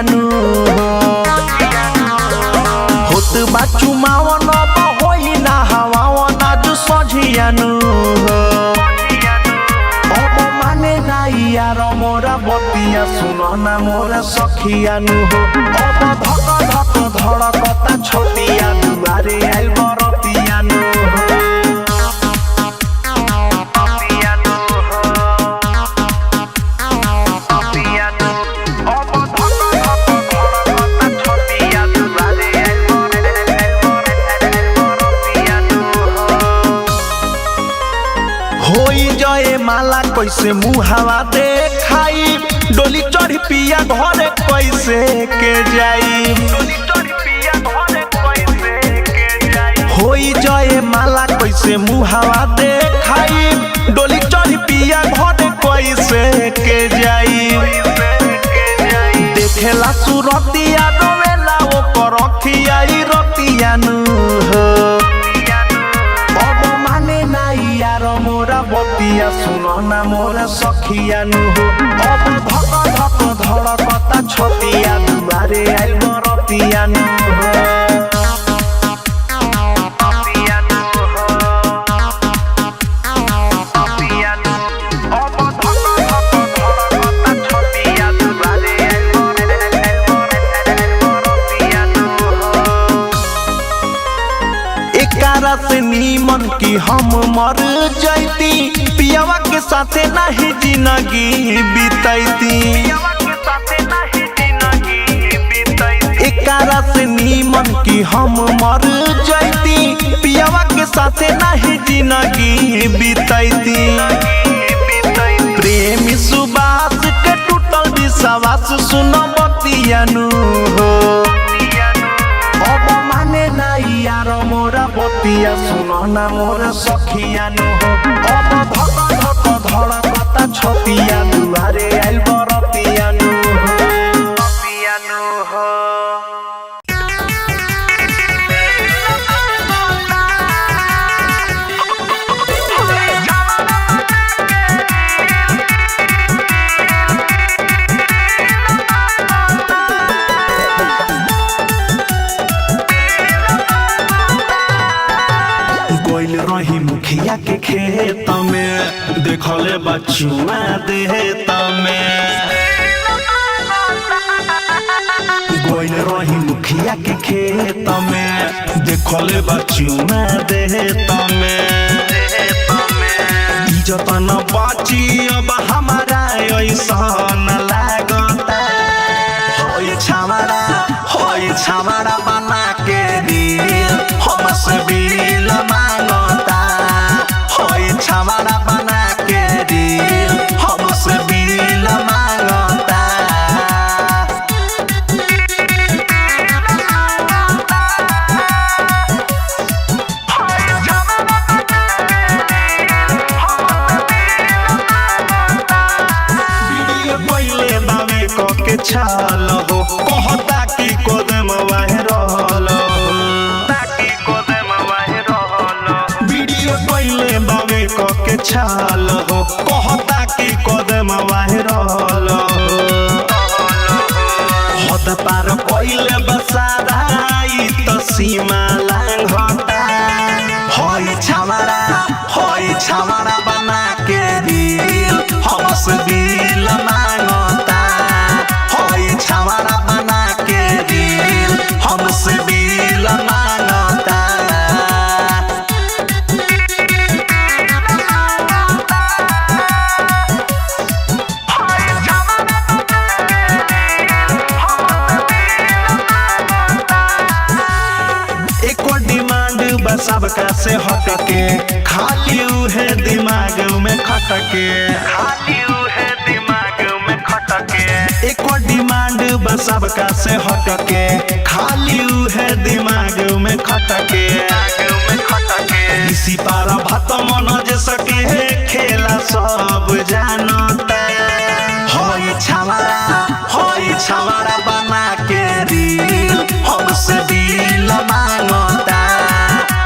सखियानु होत बाचू मावन होई ना हवावन आज सझियानु अब माने नाई यार मोरा बतिया सुनो ना मोरा सखियानु अब धक धक धड़कता छतिया दुआरे आइल बरतियानु होई जय माला कैसे मुहावा देखाई डोली चढ़ी पिया घरे कैसे के जाई होई जय माला कैसे मुहावा देखाई डोली चढ़ी पिया घरे कैसे के जाई देखेला सुरतिया रोवेला ओकर अखिया ई रतियानु मोरा बतिया सुनो ना मोरा सखियानु अब धक धक धड़कता छतिया दुआरे आइल बरतियानु एकारा से नीमन की हम मर जाती पियावा के साथे नहीं जिंदगी बीतती एकारा से नीमन की हम मर जाती पियावा के साथे नहीं जिंदगी बीतती प्रेमी सुबास के टूटल विश्वास सुनो बतियानु यार मोरा बतिया सुनो ना मोरा सखियानु अब धक धक धड़कता छतिया दुआरे आइल बरतियानु रही मुखिया के खेत में देखले बचुआ देत में गोइल रही मुखिया के खेत में देखले बचुआ देत में इज्जत न बाची अब हमारा ऐसन लागता होई छावड़ा बना के दिल हमसे बिल मांगता होई छावड़ा बना के दिल हमसे बिल मांगता वीडियो पहले बावे को के छाल हो कहता कि कोदम वायरल वीडियो पहले बावे को के छाल हो कहता कि कोदम वायरल हद पार पहले बसाई तो सीमा लांघता होई छावड़ा बना के दिल हमसे दिल मांगता होई छावड़ा बना के दिल हमसे दिल मांगता सबका से हटके खाली है दिमाग में खटके एक डिमांड बस सबका से हटके खाली है दिमाग में खटके इसी पारा भात मन जे सके खेला सब जानता होई छावड़ा बना के दिल हमसे दिल मांगता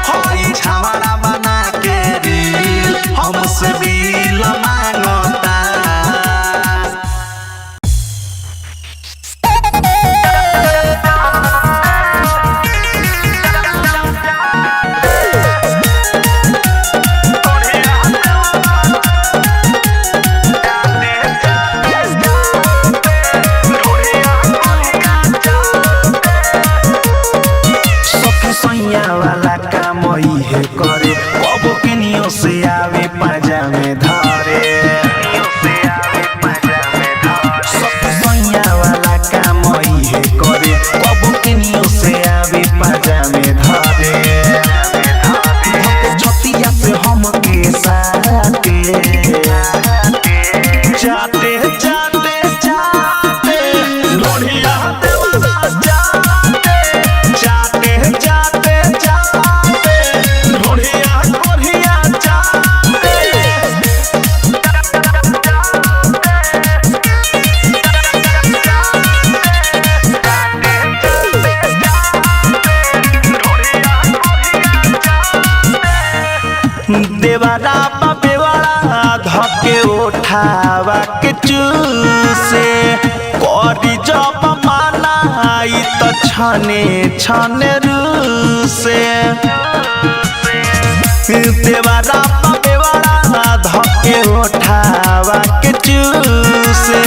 होई छावड़ा बना के दिल हमसे दिल मांगता ओठावा के चूसे करी जब मनाई तो छने छने रूसे देवरा बेवड़ा धके ओठावा के चूसे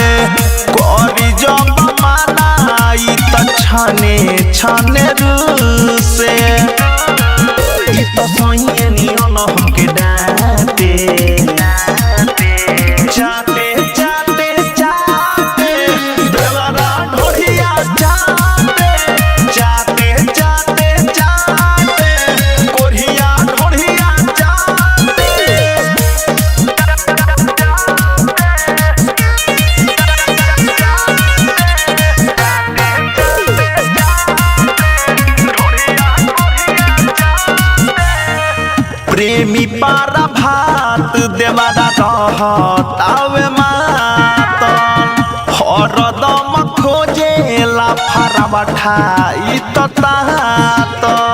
करी जब मनाई तो छने छने रूसे ई तो सोइए नियन हमके डांटे जाते जाते जाते देवरा ढोढ़िया जाते जाते जाते जाते कोढ़िया ढोढ़िया जाते प्रेमी पारा भात देवरा रहतावे मातन हरदम खोजेला फरवा ठाई त तातन